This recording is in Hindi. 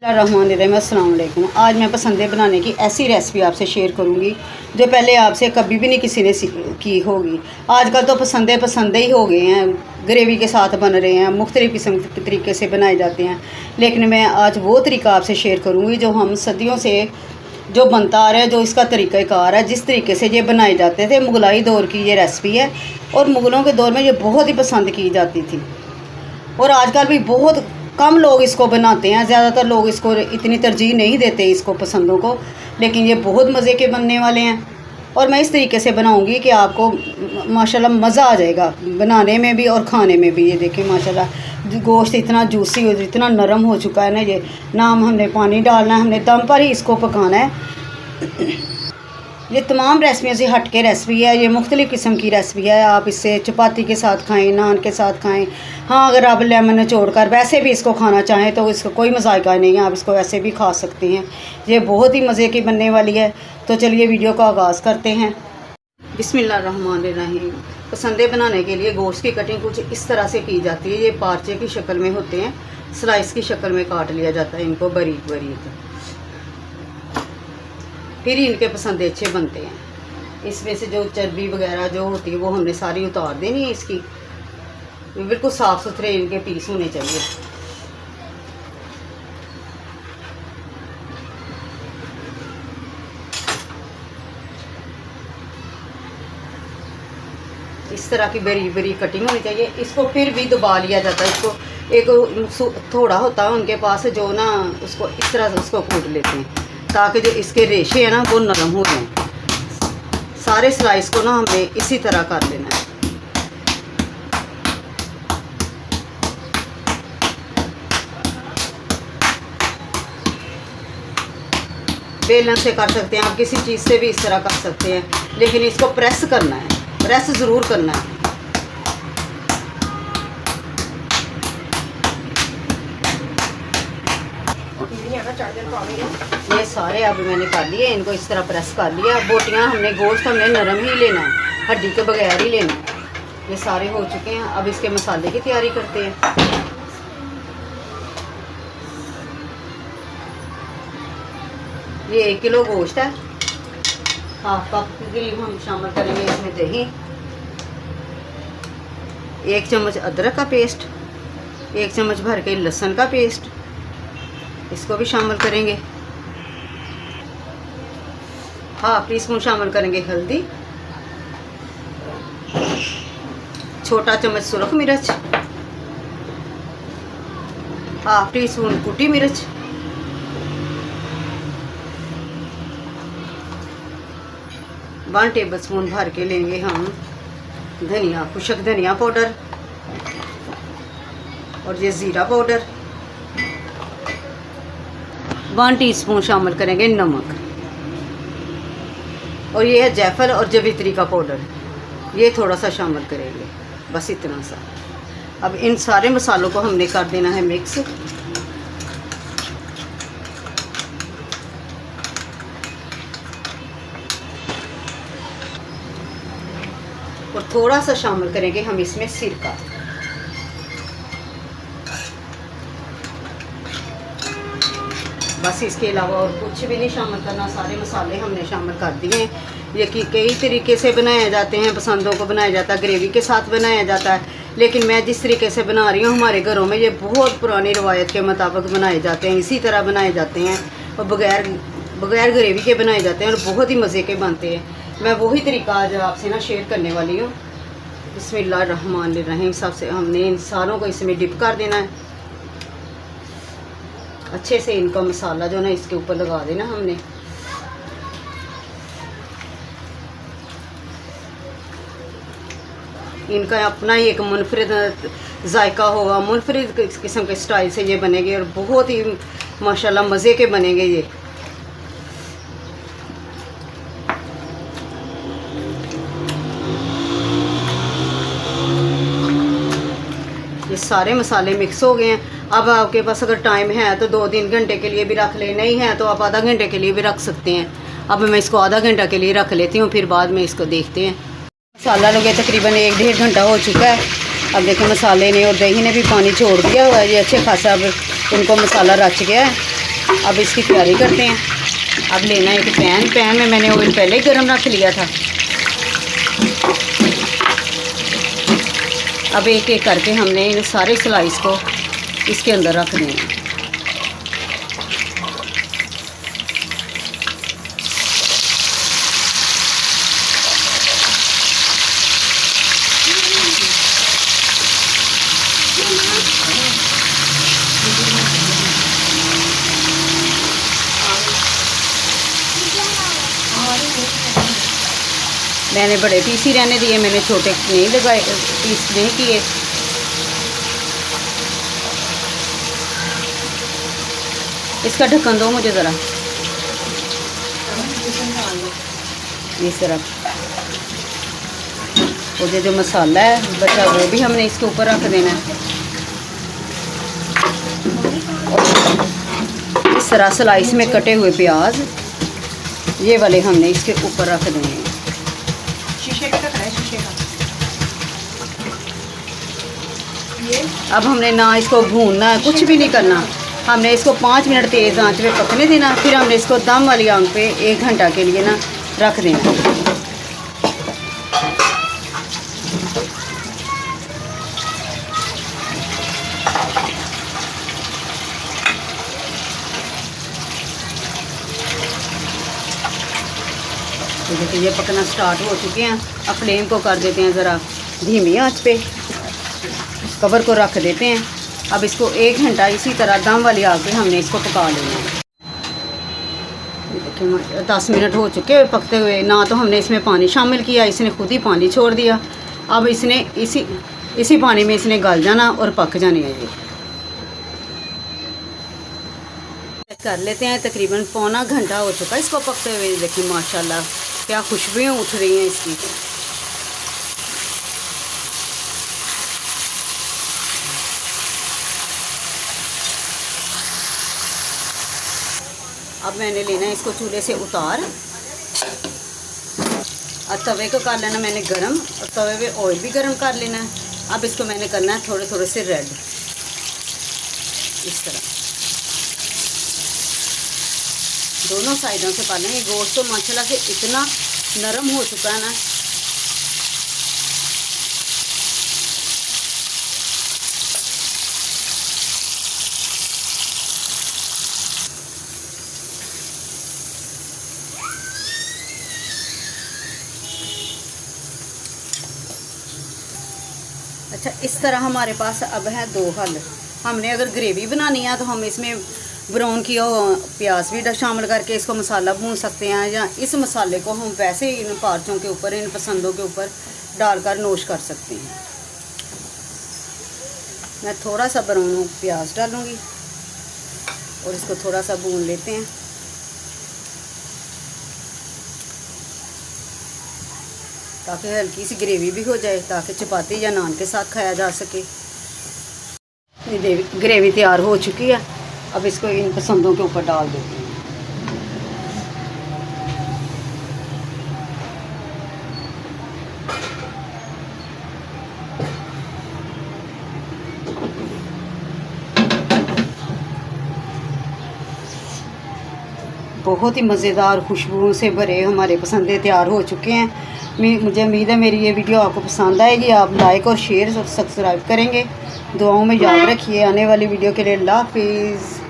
रहमान अस्सलाम वालेकुम। आज मैं पसंदे बनाने की ऐसी रेसिपी आपसे शेयर करूंगी जो पहले आपसे कभी भी नहीं किसी ने की होगी। आजकल तो पसंदे ही हो गए हैं, ग्रेवी के साथ बन रहे हैं, मुख्तलिफ़ किस्म के तरीके से बनाए जाते हैं। लेकिन मैं आज वो तरीका आपसे शेयर करूंगी जो हम सदियों से जो बनता आ रहा है, जो इसका तरीक़ाकार है, जिस तरीके से ये बनाए जाते थे। मुगलाई दौर की ये रेसिपी है और मुग़लों के दौर में ये बहुत ही पसंद की जाती थी और आजकल भी बहुत कम लोग इसको बनाते हैं। ज़्यादातर लोग इसको इतनी तरजीह नहीं देते इसको पसंदों को, लेकिन ये बहुत मज़े के बनने वाले हैं और मैं इस तरीके से बनाऊंगी कि आपको माशाल्लाह मज़ा आ जाएगा बनाने में भी और खाने में भी। ये देखिए माशाल्लाह गोश्त इतना जूसी और इतना नरम हो चुका है ना। ये ना हमने पानी डालना है, हमने दम पर ही इसको पकाना है। ये तमाम रेसिपियों से हट के रेसिपी है, ये मुख्तलिफ़ किस्म की रेसिपी है। आप इससे चपाती के साथ खाएं, नान के साथ खाएं। हाँ, अगर आप लेमन निचोड़ कर वैसे भी इसको खाना चाहें तो इसका कोई मज़ायका नहीं है, आप इसको वैसे भी खा सकते हैं। ये बहुत ही मज़े की बनने वाली है। तो चलिए वीडियो का आगाज़ करते हैं। बिस्मिल्लाहिर्रहमानिर्रहीम। पसंदे बनाने के लिए गोश्त की कटिंग कुछ इस तरह से की जाती है। ये पार्चे की शक्ल में होते हैं, स्लाइस की शक्ल में काट लिया जाता है इनको बारीक बारीक, फिर इनके पसंदे अच्छे बनते हैं। इसमें से जो चर्बी वगैरह जो होती है वो हमने सारी उतार देनी है। इसकी बिल्कुल साफ़ सुथरे इनके पीस होने चाहिए। इस तरह की बरी बरी कटिंग होनी चाहिए। इसको फिर भी दबा लिया जाता है। इसको एक थोड़ा होता है उनके पास जो ना उसको इस तरह से उसको कूट लेते हैं ताकि जो इसके रेशे हैं ना वो नरम हो जाएं। सारे स्लाइस को ना हमें इसी तरह कर लेना है। बेलन से कर सकते हैं आप, किसी चीज़ से भी इस तरह कर सकते हैं, लेकिन इसको प्रेस करना है, प्रेस ज़रूर करना है। ये सारे अब मैंने कर लिए, इनको इस तरह प्रेस कर लिया। बोटियाँ हमने गोश्त हमने नरम ही लेना है, हड्डी के बगैर ही लेना है। ये सारे हो चुके हैं। अब इसके मसाले की तैयारी करते हैं। ये 1 किलो गोश्त है। हाफ कप के करीब हम शामिल करेंगे इसमें दही, 1 चम्मच अदरक का पेस्ट, 1 चम्मच भर के लहसुन का पेस्ट, इसको भी शामिल करेंगे। हाफ टी स्पून शामिल करेंगे हल्दी, छोटा चम्मच सुरख मिर्च, हाफ टी स्पून कुटी मिर्च, वन टेबल स्पून भर के लेंगे हम धनिया, खुशक धनिया पाउडर, और ये ज़ीरा पाउडर, 1 टीस्पून शामिल करेंगे नमक, और ये है जायफल और जवित्री का पाउडर, ये थोड़ा सा शामिल करेंगे, बस इतना सा। अब इन सारे मसालों को हमने कर देना है मिक्स। और थोड़ा सा शामिल करेंगे हम इसमें सिरका। बस इसके अलावा और कुछ भी नहीं शामिल करना। सारे मसाले हमने शामिल कर दिए हैं। ये कि कई तरीके से बनाए जाते हैं, पसंदों को बनाया जाता है, ग्रेवी के साथ बनाया जाता है, लेकिन मैं जिस तरीके से बना रही हूँ हमारे घरों में ये बहुत पुरानी रवायत के मुताबिक बनाए जाते हैं, इसी तरह बनाए जाते हैं और बगैर ग्रेवी के बनाए जाते हैं और बहुत ही मज़े के बनते हैं। मैं वही तरीका आज आपसे ना शेयर करने वाली हूँ। बिस्मिल्लाहिर्रहमानिर्रहीम। सबसे हमने इन सारों को इसमें डिप कर देना है अच्छे से। इनका मसाला जो ना इसके ऊपर लगा देना हमने। इनका अपना ही एक मुनफरिद जायका होगा, मुनफरिद किस्म के स्टाइल से ये बनेंगे और बहुत ही माशाल्लाह मज़े के बनेंगे। ये सारे मसाले मिक्स हो गए हैं। अब आपके पास अगर टाइम है तो 2-3 घंटे के लिए भी रख ले, नहीं है तो आप आधा घंटे के लिए भी रख सकते हैं। अब मैं इसको आधा घंटा के लिए रख लेती हूँ, फिर बाद में इसको देखते हैं। मसाला लगे तकरीबन 1-1.5 घंटा हो चुका है। अब देखिए मसाले ने और दही ने भी पानी छोड़ दिया हुआ है। ये अच्छे खासा अब उनको मसाला रच गया है। अब इसकी तैयारी करते हैं। अब लेना है एक पैन में मैंने ऑयल पहले ही गर्म रख लिया था। अब एक एक करके हमने इन सारे स्लाइस को इसके अंदर रख देना। मैंने बड़े पीस ही रहने दिए, मैंने छोटे नहीं लगाए, पीस नहीं किए। इसका ढक्कन दो मुझे ज़रा, इस तरह। और ये जो मसाला है बचा वो भी हमने इसके ऊपर रख देना है। और इस तरह स्लाइस में कटे हुए प्याज ये वाले हमने इसके ऊपर रख देंगे। शीशे का है, शीशे का। अब हमने ना इसको भूनना है, कुछ भी नहीं करना। हमने इसको 5 मिनट तेज़ आंच पे पकने देना, फिर हमने इसको दम वाली आंच पे 1 घंटा के लिए ना रख देना। तो देखिए ये पकना स्टार्ट हो चुके हैं। अब फ्लेम को कर देते हैं ज़रा धीमी आंच पे, कवर को रख देते हैं। अब इसको 1 घंटा इसी तरह दम वाली आग पे हमने इसको पका लेना है। देखिए 10 मिनट हो चुके हैं पकते हुए। ना तो हमने इसमें पानी शामिल किया, इसने खुद ही पानी छोड़ दिया। अब इसने इसी पानी में इसने गल जाना और पक जाने है। ये कर लेते हैं। तकरीबन पौना घंटा हो चुका इसको पकते हुए। देखिए माशाल्लाह क्या खुशबुएं उठ रही हैं इसकी। अब मैंने लेना है इसको चूल्हे से उतार और तवे को कर लेना मैंने गरम, और तवे पे ऑयल भी गरम कर लेना है। अब इसको मैंने करना है थोड़े थोड़े से रेड, इस तरह दोनों साइडों से पालेंगे। गोश्त तो माशाल्लाह से इतना नरम हो चुका है ना। अच्छा, इस तरह हमारे पास अब है 2 हल। हमने अगर ग्रेवी बनानी है तो हम इसमें ब्राउन किया हुआ प्याज भी शामिल करके इसको मसाला भून सकते हैं, या इस मसाले को हम वैसे ही इन पार्चों के ऊपर, इन पसंदों के ऊपर डालकर नोश कर सकते हैं। मैं थोड़ा सा ब्राउन प्याज डालूँगी और इसको थोड़ा सा भून लेते हैं ताकि हल्की सी ग्रेवी भी हो जाए, ताकि चपाती या नान के साथ खाया जा सके। ये ग्रेवी तैयार हो चुकी है। अब इसको इन पसंदों के ऊपर डाल देते हैं। बहुत ही मज़ेदार खुशबू से भरे हमारे पसंदे तैयार हो चुके हैं। मुझे उम्मीद है मेरी ये वीडियो आपको पसंद आएगी। आप लाइक और शेयर और सब्सक्राइब करेंगे। दुआओं में याद रखिए। आने वाली वीडियो के लिए अल्लाह हाफिज़।